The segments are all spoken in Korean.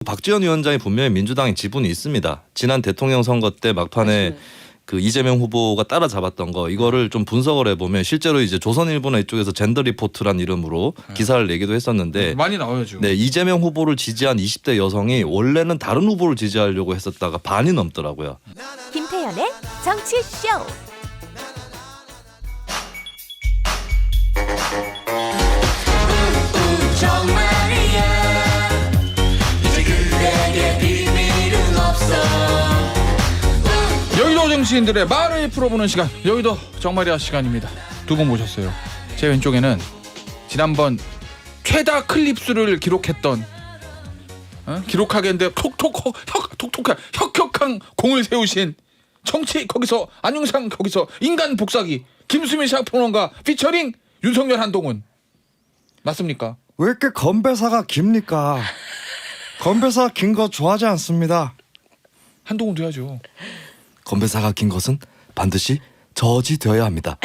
박지원 위원장이 분명히 민주당의 지분이 있습니다. 지난 대통령 선거 때 막판에 그 이재명 후보가 따라잡았던 거 이거를 좀 분석을 해보면 실제로 이제 조선일보나 이쪽에서 젠더 리포트란 이름으로 기사를 내기도 했었는데 많이 나와요 지금. 네, 이재명 후보를 지지한 20대 여성이 원래는 다른 후보를 지지하려고 했었다가 반이 넘더라고요. 김태현의 정치쇼. 여의도 정치인들의 말을 풀어보는 시간, 여의도 정마리아 시간입니다. 두 분 모셨어요. 제 왼쪽에는 지난번 최다 클립수를 기록했던 기록하겠는데 톡톡한 혁혁한 공을 세우신 정치 거기서 안윤상 거기서 인간 복사기 김수민 시각평론가 피처링 윤석열 한동훈 맞습니까? 왜 이렇게 건배사가 깁니까? 건배사 긴 거 좋아하지 않습니다. 한동훈도 해야죠. 건배사가 긴 것은 반드시 저지되어야 합니다.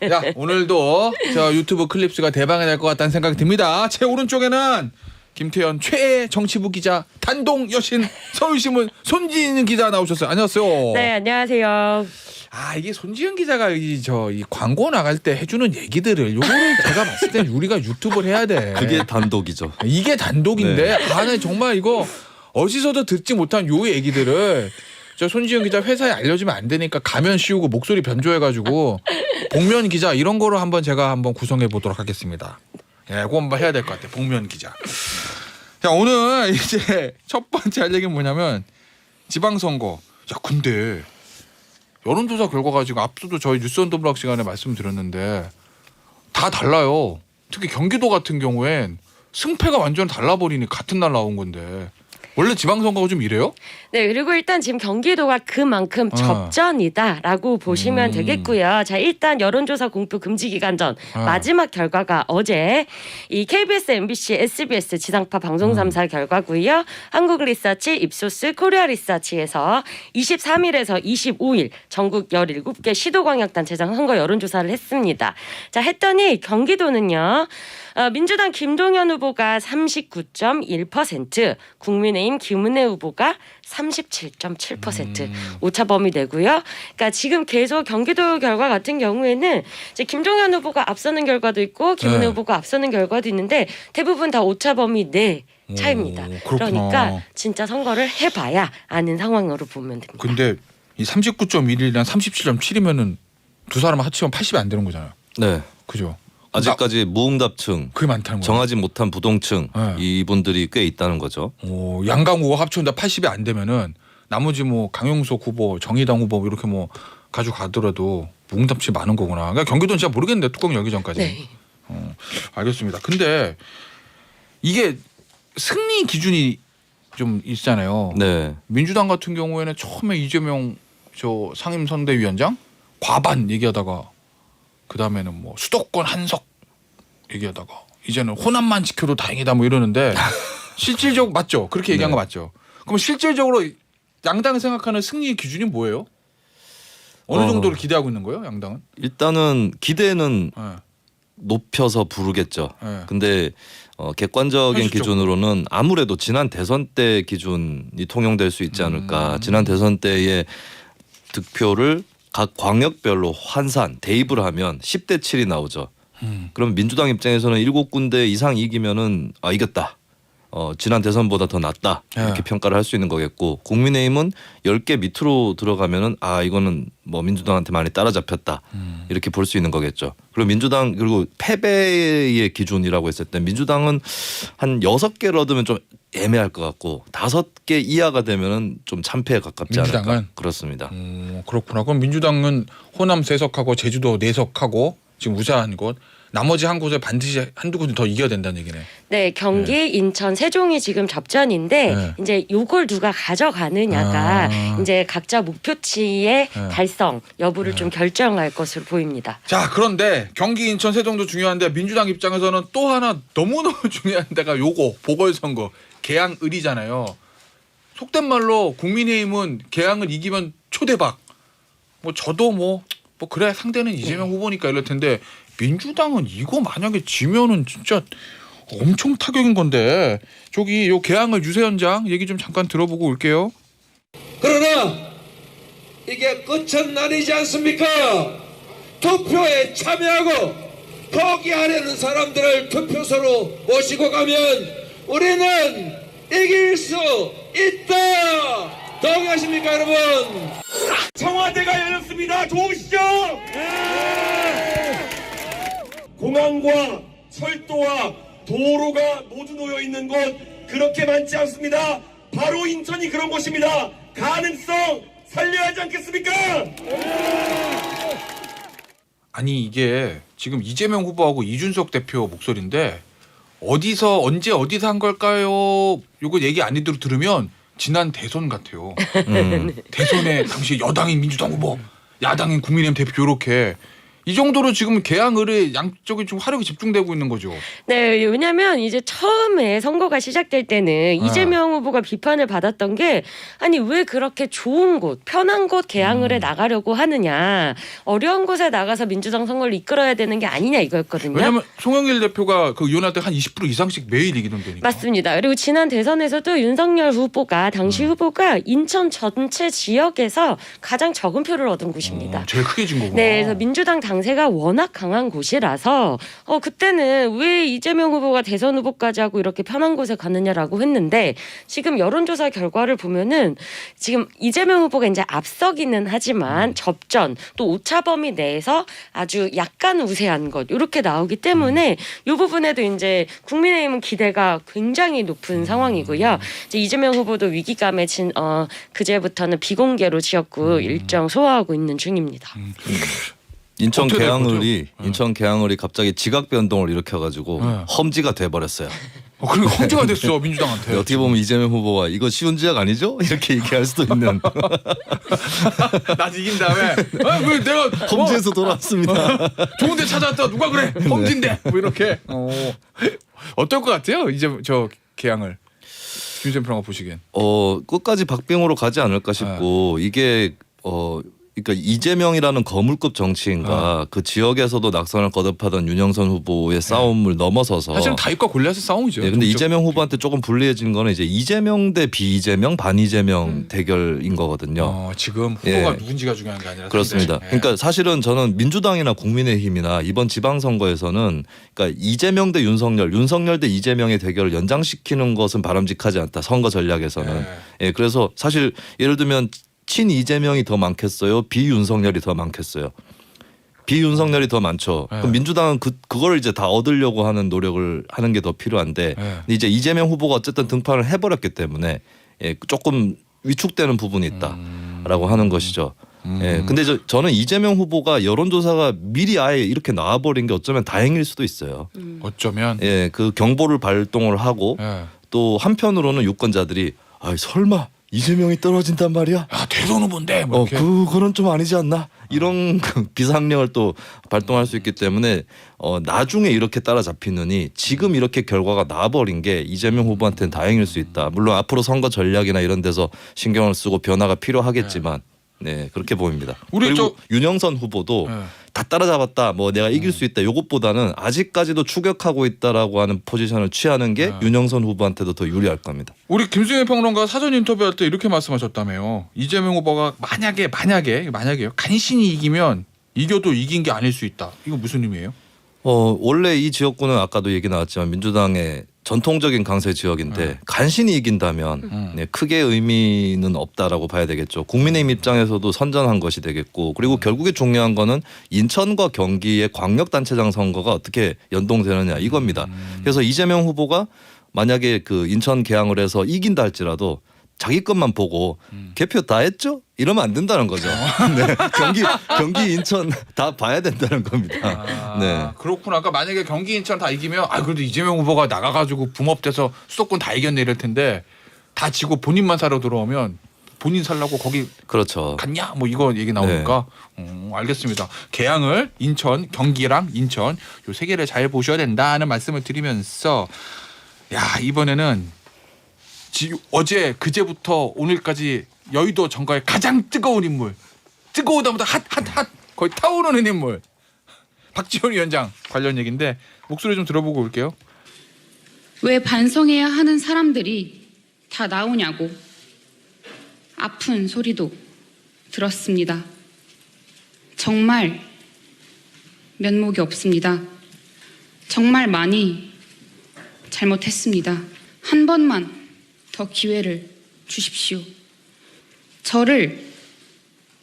자, 오늘도 저 유튜브 클립스가 대박이 날 것 같다는 생각이 듭니다. 제 오른쪽에는 김태현 최애 정치부 기자 단동 여신 서울신문 손지은 기자 나오셨어요. 안녕하세요. 네, 안녕하세요. 아, 이게 손지은 기자가 이 광고 나갈 때 해주는 얘기들을 요거를 제가 봤을 때 우리가 유튜브를 해야 돼. 그게 단독이죠. 이게 단독인데 네. 아, 나 정말 이거 어디서도 듣지 못한 요 얘기들을 저 손지은 기자 회사에 알려주면 안 되니까 가면 씌우고 목소리 변조해가지고 복면 기자 이런 거로 제가 한번 구성해 보도록 하겠습니다. 예, 그거 한번 해야 될 것 같아. 복면 기자. 자, 오늘 이제 첫 번째 할 얘기는 뭐냐면 지방선거. 야, 근데 여론조사 결과가 지금 앞서도 저희 뉴스 언더블락 시간에 말씀드렸는데 다 달라요. 특히 경기도 같은 경우엔 승패가 완전 달라버리니 같은 날 나온 건데 원래 지방선거가 좀 이래요? 네, 그리고 일단 지금 경기도가 그만큼 접전이다라고 보시면 되겠고요. 자, 일단 여론조사 공표 금지 기간 전 마지막 결과가 어제 이 KBS, MBC, SBS 지상파 방송 3사 결과고요. 한국 리서치, 입소스, 코리아 리서치에서 23일에서 25일 전국 17개 시도광역단체장 선거 여론조사를 했습니다. 자, 했더니 경기도는요. 민주당 김동연 후보가 39.1%, 국민의힘 김은혜 후보가 37.7% 오차 범위 내고요. 그러니까 지금 계속 경기도 결과 같은 경우에는 이제 김동연 후보가 앞서는 결과도 있고 김은혜 후보가 앞서는 결과도 있는데 대부분 다 오차 범위 내 차입니다. 그러니까 진짜 선거를 해봐야 아는 상황으로 보면 됩니다. 근데 이 39.1이랑 37.7이면은 두 사람 합치면 80이 안 되는 거잖아요. 네. 그죠? 아직까지 무응답층, 그게 많다는 거예요. 정하지 못한 부동층 네. 이분들이 꽤 있다는 거죠. 양강 후보 합치면 80이 안 되면은 나머지 뭐 강용석 후보, 정의당 후보 이렇게 뭐 가져가더라도 무응답층이 많은 거구나. 그러니까 경기도는 진짜 모르겠는데 뚜껑 열기 전까지. 네. 알겠습니다. 근데 이게 승리 기준이 좀 있잖아요. 네. 민주당 같은 경우에는 처음에 이재명 저 상임선대위원장 과반 얘기하다가 그 다음에는 뭐 수도권 한석 얘기하다가 이제는 호남만 지켜도 다행이다 뭐 이러는데 실질적으로 맞죠? 그렇게 얘기한 네. 거 맞죠? 그럼 실질적으로 양당이 생각하는 승리의 기준이 뭐예요? 어느 정도를 기대하고 있는 거예요, 양당은? 일단은 기대는 네. 높여서 부르겠죠. 네. 근데 객관적인 현실적으로. 기준으로는 아무래도 지난 대선 때 기준이 통용될 수 있지 않을까. 지난 대선 때의 득표를 각 광역별로 환산, 대입을 하면 10대 7이 나오죠. 그럼 민주당 입장에서는 7군데 이상 이기면은 이겼다. 지난 대선보다 더 낫다. 이렇게 평가를 할 수 있는 거겠고 국민의힘은 10개 밑으로 들어가면은 이거는 뭐 민주당한테 많이 따라잡혔다. 이렇게 볼 수 있는 거겠죠. 그리고 민주당 그리고 패배의 기준이라고 했을 때 민주당은 한 6개를 얻으면 좀 애매할 것 같고 5개 이하가 되면은 좀 참패에 가깝지 민주당은? 않을까. 그렇습니다. 그렇구나. 그럼 민주당은 호남 3석하고 제주도 4석하고 지금 우세한 곳 나머지 한 곳에 반드시 한두 곳은 더 이겨야 된다는 얘기네. 네, 경기, 인천, 세종이 지금 접전인데 네. 이제 요걸 누가 가져가느냐가 이제 각자 목표치의 달성 여부를 좀 결정할 것으로 보입니다. 자, 그런데 경기, 인천, 세종도 중요한데 민주당 입장에서는 또 하나 너무너무 중요한 데가 요거 보궐선거 계양을이잖아요. 속된 말로 국민의힘은 계양을 이기면 초대박. 뭐 저도 뭐 그래 상대는 이재명 후보니까 이럴 텐데 민주당은 이거 만약에 지면은 진짜 엄청 타격인 건데 저기 요 개항을 유세현장 얘기 좀 잠깐 들어보고 올게요. 그러나 이게 끝은 아니지 않습니까? 투표에 참여하고 포기하려는 사람들을 투표소로 모시고 가면 우리는 이길 수 있다. 동의하십니까 여러분? 청와대가 열렸습니다. 좋으시죠? 공항과 철도와 도로가 모두 놓여 있는 곳 그렇게 많지 않습니다. 바로 인천이 그런 곳입니다. 가능성 살려야 하지 않겠습니까? 아니 이게 지금 이재명 후보하고 이준석 대표 목소리인데 어디서 언제 어디서 한 걸까요? 요거 얘기 안으로 들으면 지난 대선 같아요. 대선에 당시 여당인 민주당 후보, 야당인 국민의힘 대표 이렇게 이 정도로 지금 개항 의뢰 양쪽이 좀 화력이 집중되고 있는 거죠. 네, 왜냐하면 이제 처음에 선거가 시작될 때는 이재명 후보가 비판을 받았던 게 아니 왜 그렇게 좋은 곳, 편한 곳 개항을 해 나가려고 하느냐, 어려운 곳에 나가서 민주당 선거를 이끌어야 되는 게 아니냐 이거였거든요. 왜냐하면 송영길 대표가 그 의원할 때 한 20% 이상씩 매일 이기던데니까. 맞습니다. 그리고 지난 대선에서도 윤석열 후보가 당시 후보가 인천 전체 지역에서 가장 적은 표를 얻은 곳입니다. 제일 크게 진 거구나. 네, 그래서 민주당 당세가 워낙 강한 곳이라서 그때는 왜 이재명 후보가 대선 후보까지 하고 이렇게 편한 곳에 가느냐라고 했는데 지금 여론조사 결과를 보면은 지금 이재명 후보가 이제 앞서기는 하지만 접전 또 오차 범위 내에서 아주 약간 우세한 것 이렇게 나오기 때문에 이 부분에도 이제 국민의힘은 기대가 굉장히 높은 상황이고요. 이제 이재명 후보도 위기감에 그제부터는 비공개로 지역구 일정 소화하고 있는 중입니다. 인천 어떻게 될 개항을이 갑자기 지각 변동을 일으켜가지고 네. 험지가 돼버렸어요. 그리고 험지가 됐어 민주당한테. 어떻게 보면 이재명 후보가 이거 쉬운 지역 아니죠? 이렇게 얘기할 수도 있는 나 이긴 다음에 왜 내가 험지에서 돌아왔습니다. 좋은데 찾아왔다 누가 그래 험지인데 뭐 이렇게 어떨 것 같아요 이제 저 개항을 김재현 평가 보시기엔. 끝까지 박빙으로 가지 않을까 싶고 이게 그러니까 이재명이라는 거물급 정치인과 그 지역에서도 낙선을 거듭하던 윤영선 후보의 싸움을 넘어서서 사실은 다윗과 골리앗의 싸움이죠. 예, 근데 이재명 후보한테 조금 불리해진 거는 이제 이재명 대 비이재명, 반이재명 대결인 거거든요. 지금 후보가 예. 누군지가 중요한 게 아니라 그렇습니다. 예. 그러니까 사실은 저는 민주당이나 국민의힘이나 이번 지방선거에서는 그러니까 이재명 대 윤석열, 윤석열 대 이재명의 대결을 연장시키는 것은 바람직하지 않다. 선거 전략에서는. 예, 그래서 사실 예를 들면 친 이재명이 더 많겠어요? 비윤석열이 더 많겠어요? 비윤석열이 더 많죠. 네. 그럼 민주당은 그걸 이제 다 얻으려고 하는 노력을 하는 게 더 필요한데 근데 이제 이재명 후보가 어쨌든 등판을 해버렸기 때문에 조금 위축되는 부분이 있다라고 하는 것이죠. 근데 저는 이재명 후보가 여론조사가 미리 아예 이렇게 나와버린 게 어쩌면 다행일 수도 있어요. 어쩌면 그 경보를 발동을 하고 또 한편으로는 유권자들이 설마 이재명이 떨어진단 말이야? 대선 후보인데 뭐 이렇게. 그거는 좀 아니지 않나? 이런 비상령을 또 발동할 수 있기 때문에 나중에 이렇게 따라잡히느니 지금 이렇게 결과가 나와버린 게 이재명 후보한테는 다행일 수 있다. 물론 앞으로 선거 전략이나 이런 데서 신경을 쓰고 변화가 필요하겠지만 네 그렇게 보입니다. 우리 그리고 윤영선 후보도 다 따라잡았다. 뭐 내가 이길 수 있다. 요것보다는 아직까지도 추격하고 있다라고 하는 포지션을 취하는 게 윤영선 후보한테도 더 유리할 겁니다. 우리 김수현 평론가 사전 인터뷰할 때 이렇게 말씀하셨다며요. 이재명 후보가 만약에요. 간신히 이기면 이겨도 이긴 게 아닐 수 있다. 이거 무슨 의미예요? 원래 이 지역구는 아까도 얘기 나왔지만 민주당의 전통적인 강세 지역인데 간신히 이긴다면 크게 의미는 없다라고 봐야 되겠죠. 국민의힘 입장에서도 선전한 것이 되겠고 그리고 결국에 중요한 거는 인천과 경기의 광역단체장 선거가 어떻게 연동되느냐 이겁니다. 그래서 이재명 후보가 만약에 그 인천 개항을 해서 이긴다 할지라도 자기 것만 보고 개표 다 했죠? 이러면 안 된다는 거죠. 네. 경기 인천 다 봐야 된다는 겁니다. 네. 그렇구나. 그러니까 만약에 경기 인천 다 이기면 그래도 이재명 후보가 나가가지고 붕업돼서 수도권 다 이겼네 이럴 텐데 다 지고 본인만 살아 들어오면 본인 살라고 거기 그렇죠. 갔냐? 뭐 이거 얘기 나오니까 알겠습니다. 개항을 인천, 경기랑 인천 요 세 개를 잘 보셔야 된다는 말씀을 드리면서 이번에는 어제 그제부터 오늘까지 여의도 정가의 가장 뜨거운 인물, 뜨거우다보다 핫 거의 타오르는 인물 박지원 위원장 관련 얘기인데 목소리 좀 들어보고 올게요. 왜 반성해야 하는 사람들이 다 나오냐고 아픈 소리도 들었습니다. 정말 면목이 없습니다. 정말 많이 잘못했습니다. 한 번만 더 기회를 주십시오.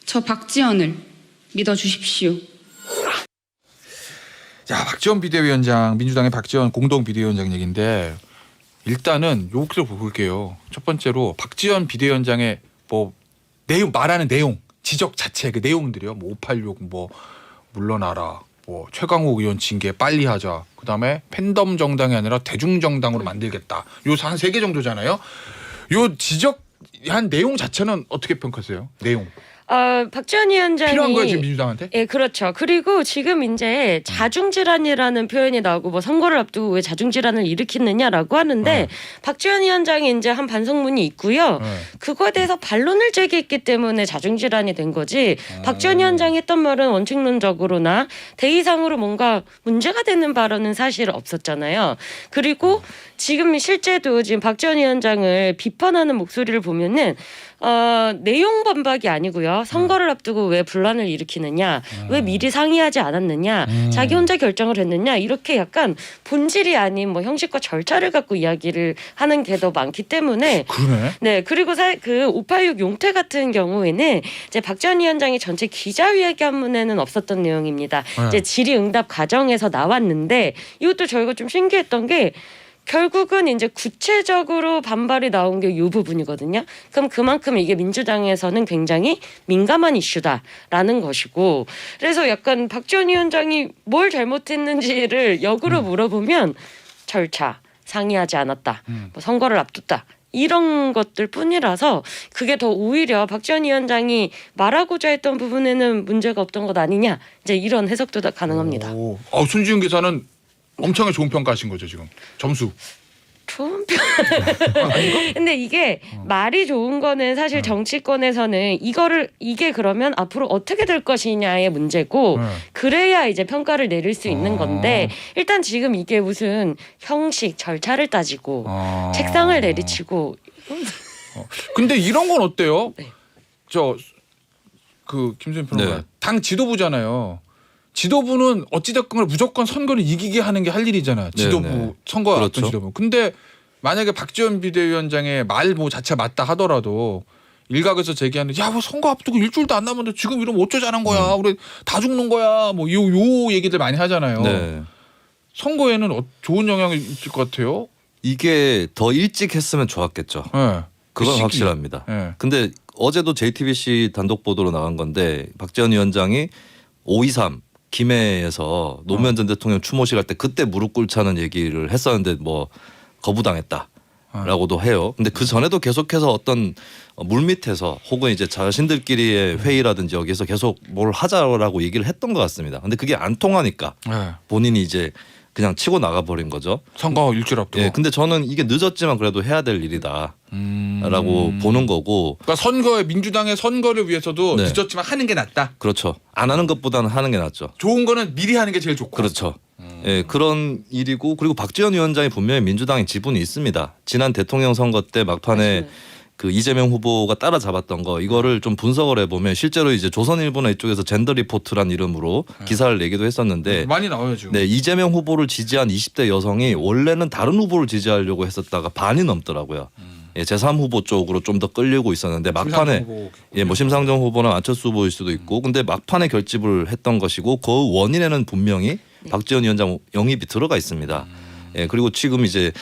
저 박지원을 믿어주십시오. 자, 박지원 비대위원장, 민주당의 박지원 공동 비대위원장 얘기인데 일단은 요것을 볼게요. 첫 번째로 박지원 비대위원장의 뭐 내용 말하는 내용, 지적 자체 그 내용들이요. 뭐 586 뭐 물러나라. 뭐 최강욱 의원 징계 빨리 하자. 그다음에 팬덤 정당이 아니라 대중 정당으로 만들겠다. 요 한 3개 정도잖아요. 요 지적한 내용 자체는 어떻게 평가하세요? 내용. 박지원 위원장이 필요한 거예요, 지금 민주당한테? 예, 그렇죠. 그리고 지금 이제 자중질환이라는 표현이 나오고 뭐 선거를 앞두고 왜 자중질환을 일으키느냐라고 하는데 박지원 위원장이 이제 한 반성문이 있고요. 그거에 대해서 반론을 제기했기 때문에 자중질환이 된 거지. 박지원 위원장이 했던 말은 원칙론적으로나 대의상으로 뭔가 문제가 되는 발언은 사실 없었잖아요. 그리고 지금 실제도 지금 박지원 위원장을 비판하는 목소리를 보면은 내용 반박이 아니고요. 선거를 앞두고 왜 분란을 일으키느냐, 왜 미리 상의하지 않았느냐, 자기 혼자 결정을 했느냐 이렇게 약간 본질이 아닌 뭐 형식과 절차를 갖고 이야기를 하는 게 더 많기 때문에 그러네. 네, 그리고 그 586 용태 같은 경우에는 이제 박지원 위원장이 전체 기자회견문에는 없었던 내용입니다. 이제 질의응답 과정에서 나왔는데 이것도 저희가 좀 신기했던 게. 결국은 이제 구체적으로 반발이 나온 게 이 부분이거든요. 그럼 그만큼 이게 민주당에서는 굉장히 민감한 이슈다라는 것이고, 그래서 약간 박지원 위원장이 뭘 잘못했는지를 역으로 물어보면 절차, 상의하지 않았다, 뭐 선거를 앞뒀다. 이런 것들 뿐이라서 그게 더 오히려 박지원 위원장이 말하고자 했던 부분에는 문제가 없던 것 아니냐, 이제 이런 해석도 다 가능합니다. 손지은 기사는 엄청나게 좋은 평가하신 거죠 지금 점수. 좋은 편. 근데 이게 말이 좋은 거는 사실 정치권에서는 이게 그러면 앞으로 어떻게 될 것이냐의 문제고 그래야 이제 평가를 내릴 수 있는 건데 일단 지금 이게 무슨 형식 절차를 따지고 책상을 내리치고. 근데 이런 건 어때요? 네. 김수현 평론가 네. 당 지도부잖아요. 지도부는 어찌됐건 무조건 선거를 이기게 하는 게 할 일이잖아요. 지도부 네네. 선거가 그렇죠. 앞둔 지도부. 근데 만약에 박지원 비대위원장의 말 뭐 자체가 맞다 하더라도 일각에서 제기하는 뭐 선거 앞두고 일주일도 안 남았는데 지금 이러면 어쩌자는 거야. 우리 다 죽는 거야. 뭐 요 얘기들 많이 하잖아요. 네. 선거에는 좋은 영향이 있을 것 같아요. 이게 더 일찍 했으면 좋았겠죠. 네. 그건 시기. 확실합니다. 네. 근데 어제도 JTBC 단독 보도로 나간 건데 박지원 위원장이 5.23 김해에서 노무현 전 대통령 추모식 할 때 그때 무릎 꿇자는 얘기를 했었는데 뭐 거부당했다라고도 해요. 근데 그 전에도 계속해서 어떤 물밑에서 혹은 이제 자신들끼리의 회의라든지 여기서 계속 뭘 하자라고 얘기를 했던 것 같습니다. 근데 그게 안 통하니까 네. 본인이 이제 그냥 치고 나가버린 거죠. 선거 일주일 앞두고. 예, 근데 저는 이게 늦었지만 그래도 해야 될 일이다라고 보는 거고. 그러니까 민주당의 선거를 위해서도 네. 늦었지만 하는 게 낫다. 그렇죠. 안 하는 것보다는 하는 게 낫죠. 좋은 거는 미리 하는 게 제일 좋고. 그렇죠. 예, 그런 일이고 그리고 박지원 위원장이 분명히 민주당의 지분이 있습니다. 지난 대통령 선거 때 막판에 맞아요. 그 이재명 후보가 따라잡았던 거 이거를 좀 분석을 해보면 실제로 이제 조선일보나 이쪽에서 젠더 리포트란 이름으로 기사를 내기도 했었는데 많이 나와요 지금. 네, 이재명 후보를 지지한 20대 여성이 원래는 다른 후보를 지지하려고 했었다가 반이 넘더라고요. 예, 제3 후보 쪽으로 좀 더 끌리고 있었는데 막판에 뭐 심상정 후보나 안철수 후보일 수도 있고 근데 막판에 결집을 했던 것이고 그 원인에는 분명히 박지원 위원장 영입이 들어가 있습니다. 예, 그리고 지금 이제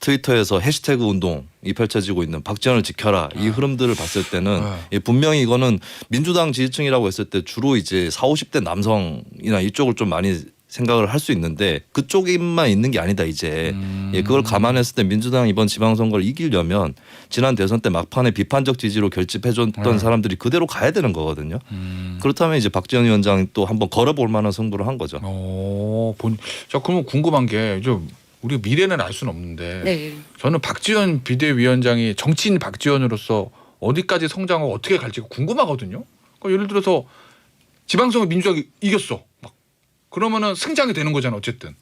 트위터에서 해시태그 운동이 펼쳐지고 있는 박지원을 지켜라 이 흐름들을 봤을 때는 예, 분명히 이거는 민주당 지지층이라고 했을 때 주로 이제 40, 50대 남성이나 이쪽을 좀 많이 생각을 할 수 있는데 그쪽에만 있는 게 아니다 이제. 예, 그걸 감안했을 때 민주당 이번 지방선거를 이기려면 지난 대선 때 막판에 비판적 지지로 결집해줬던 사람들이 그대로 가야 되는 거거든요. 그렇다면 이제 박지원 위원장이 또 한번 걸어볼 만한 승부를 한 거죠. 자, 그러면 궁금한 게 좀 우리 미래는 알 수는 없는데 네. 저는 박지원 비대위원장이 정치인 박지원으로서 어디까지 성장하고 어떻게 갈지 궁금하거든요. 그러니까 예를 들어서 지방선거 민주당이 이겼어. 막 그러면은 승장이 되는 거잖아 어쨌든.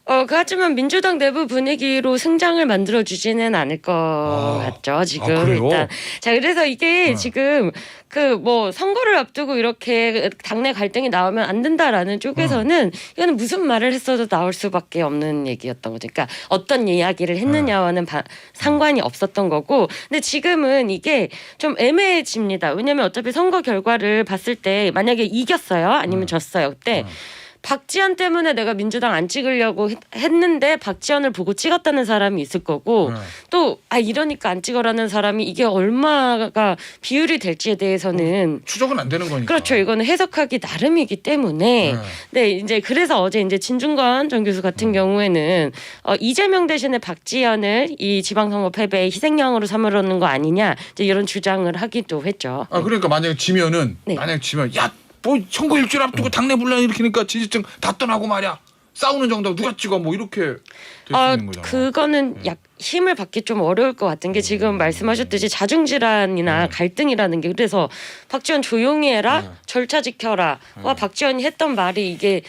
하지만 민주당 내부 분위기로 승장을 만들어 주지는 않을 것 같죠. 지금 그래요? 일단 자 그래서 이게 지금 그 뭐 선거를 앞두고 이렇게 당내 갈등이 나오면 안 된다라는 쪽에서는 이거는 무슨 말을 했어도 나올 수밖에 없는 얘기였던 거죠. 그러니까 어떤 이야기를 했느냐와는 상관이 없었던 거고, 근데 지금은 이게 좀 애매해집니다. 왜냐하면 어차피 선거 결과를 봤을 때 만약에 이겼어요, 아니면 졌어요. 그때 박지원 때문에 내가 민주당 안 찍으려고 했는데 박지원을 보고 찍었다는 사람이 있을 거고 또 이러니까 안 찍어라는 사람이 이게 얼마가 비율이 될지에 대해서는 추적은 안 되는 거니까. 그렇죠. 이거는 해석하기 나름이기 때문에 네 이제 그래서 어제 이제 진중권 전 교수 같은 경우에는 이재명 대신에 박지원을 이 지방선거 패배의 희생양으로 삼으려는 거 아니냐 이제 이런 주장을 하기도 했죠. 그러니까 만약에 지면은 네. 야 뭐 선거 일주일 앞두고 당내 분란 일으키니까 지지층 다 떠나고 말이야. 싸우는 정도 누가 찍어 뭐 이렇게 될 수 있는 거잖아. 그거는 힘을 받기 좀 어려울 것 같은 게 지금 말씀하셨듯이 자중질환이나 갈등이라는 게 그래서 박지원 조용히 해라 절차 지켜라 와 박지원이 했던 말이 이게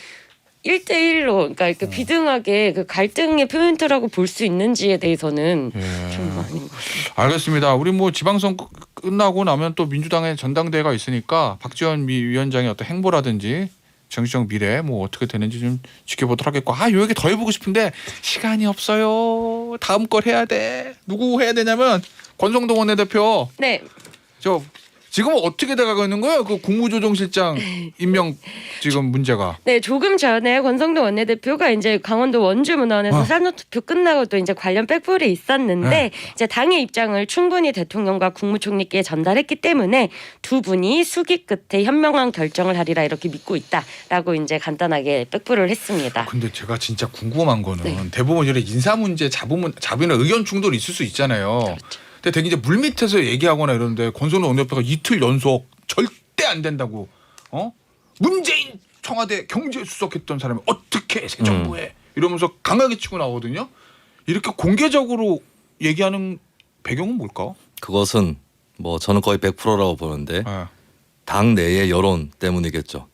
1대1로 그러니까 이렇게 비등하게 그 갈등의 포인트라고 볼 수 있는지에 대해서는 좀 아닌 것 같습니다. 알겠습니다. 우리 뭐 지방선거 끝나고 나면 또 민주당의 전당대회가 있으니까 박지원 위원장의 어떤 행보라든지 정치적 미래 뭐 어떻게 되는지 좀 지켜보도록 하겠고 요 얘기 더 해보고 싶은데 시간이 없어요. 다음 걸 해야 돼. 누구 해야 되냐면 권성동 원내대표. 네. 저 지금 어떻게 돼가고 있는 거예요? 그 국무조정실장 임명 지금 문제가. 네, 조금 전에 권성동 원내대표가 이제 강원도 원주문헌에서 산호투표 끝나고 또 이제 관련 백볼이 있었는데 이제 당의 입장을 충분히 대통령과 국무총리께 전달했기 때문에 두 분이 수기 끝에 현명한 결정을 하리라 이렇게 믿고 있다라고 이제 간단하게 백볼을 했습니다. 근데 제가 진짜 궁금한 거는 대부분 이런 인사 문제, 자비나 의견 충돌이 있을 수 있잖아요. 그렇죠. 근데 되게 이제 물밑에서 얘기하거나 이러는데 권성동 원내대표가 이틀 연속 절대 안 된다고. 문재인 청와대 경제수석했던 사람이 어떻게 새 정부에 이러면서 강하게 치고 나오거든요. 이렇게 공개적으로 얘기하는 배경은 뭘까? 그것은 뭐 저는 거의 100%라고 보는데 당 내의 여론 때문이겠죠.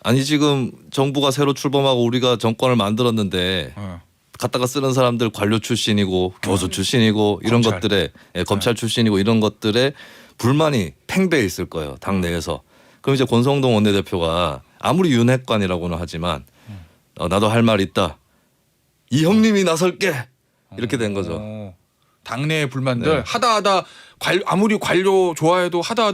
아니 지금 정부가 새로 출범하고 우리가 정권을 만들었는데 갖다가 쓰는 사람들 관료 출신이고 교수 출신이고 이런 검찰. 것들에 검찰 출신이고 이런 것들에 불만이 팽배해 있을 거예요. 당 내에서. 그럼 이제 권성동 원내대표가 아무리 윤핵관이라고는 하지만 나도 할 말 있다. 이 형님이 나설게. 이렇게 된 거죠. 당내의 불만들 네. 하다 아무리 관료 좋아해도 하다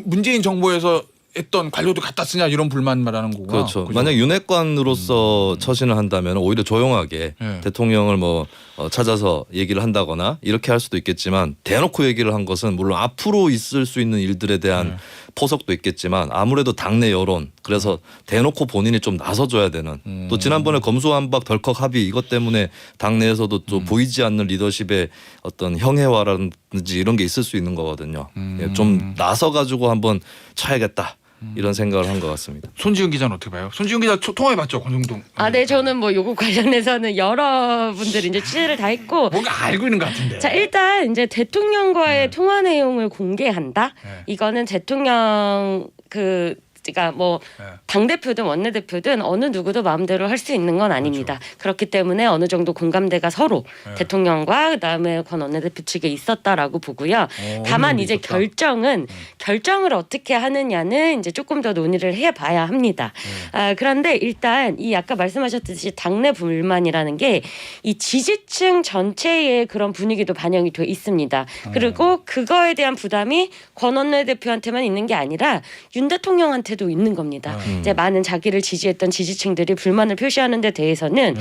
문재인 정부에서 했던 관료도 갖다 쓰냐 이런 불만 말하는 거구나. 그렇죠. 그죠? 만약 윤핵관으로서 처신을 한다면 오히려 조용하게 대통령을 뭐 찾아서 얘기를 한다거나 이렇게 할 수도 있겠지만 대놓고 얘기를 한 것은 물론 앞으로 있을 수 있는 일들에 대한 포석도 있겠지만 아무래도 당내 여론 그래서 대놓고 본인이 좀 나서줘야 되는 또 지난번에 검수완박 덜컥 합의 이것 때문에 당내에서도 또 보이지 않는 리더십의 어떤 형해화라든지 이런 게 있을 수 있는 거거든요. 예, 좀 나서가지고 한번 쳐야겠다. 이런 생각을 한 것 같습니다. 손지은 기자는 어떻게 봐요? 손지은 기자 통화해봤죠, 권성동. 네, 저는 뭐 요거 관련해서는 여러분들이 이제 취재를 다 했고, 뭔가 알고 있는 것 같은데. 자 일단 이제 대통령과의 통화 내용을 공개한다. 이거는 대통령 그러니까 뭐 당대표든 원내대표든 어느 누구도 마음대로 할 수 있는 건 아닙니다. 그렇기 때문에 어느 정도 공감대가 서로 대통령과 그다음에 권 원내대표 측에 있었다라고 보고요. 다만 이제 결정을 어떻게 하느냐는 이제 조금 더 논의를 해봐야 합니다. 그런데 일단 이 아까 말씀하셨듯이 당내 불만이라는 게 이 지지층 전체의 그런 분위기도 반영이 돼 있습니다. 그리고 그거에 대한 부담이 권 원내대표한테만 있는 게 아니라 윤 대통령한테도 있는 겁니다. 이제 많은 자기를 지지했던 지지층들이 불만을 표시하는 데 대해서는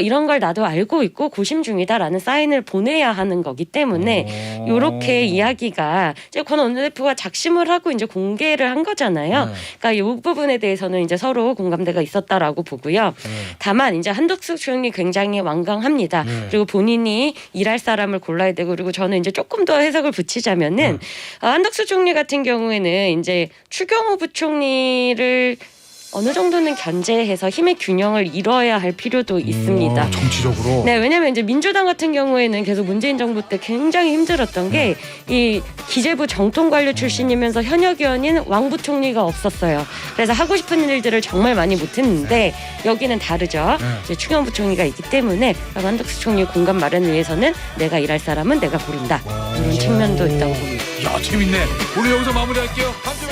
이런 걸 나도 알고 있고 고심 중이다라는 사인을 보내야 하는 거기 때문에 이렇게 이야기가 이제 권 원내대표가 작심을 하고 이제 공개를 한 거잖아요. 그러니까 이 부분에 대해서는 이제 서로 공감대가 있었다라고 보고요. 다만 이제 한덕수 총리 굉장히 완강합니다. 그리고 본인이 일할 사람을 골라야 되고 그리고 저는 이제 조금 더 해석을 붙이자면은 한덕수 총리 같은 경우에는 이제 추경호 부총리를 어느 정도는 견제해서 힘의 균형을 이뤄야 할 필요도 있습니다. 정치적으로. 네, 왜냐면 이제 민주당 같은 경우에는 계속 문재인 정부 때 굉장히 힘들었던 게 이 기재부 정통관료 출신이면서 현역 의원인 왕 부총리가 없었어요. 그래서 하고 싶은 일들을 정말 많이 못했는데 여기는 다르죠. 이제 충영 부총리가 있기 때문에 한덕수 총리 공간 마련을 위해서는 내가 일할 사람은 내가 고른다. 이런 측면도 있다고 봅니다. 야, 재밌네. 오늘 여기서 마무리할게요. 다음 주에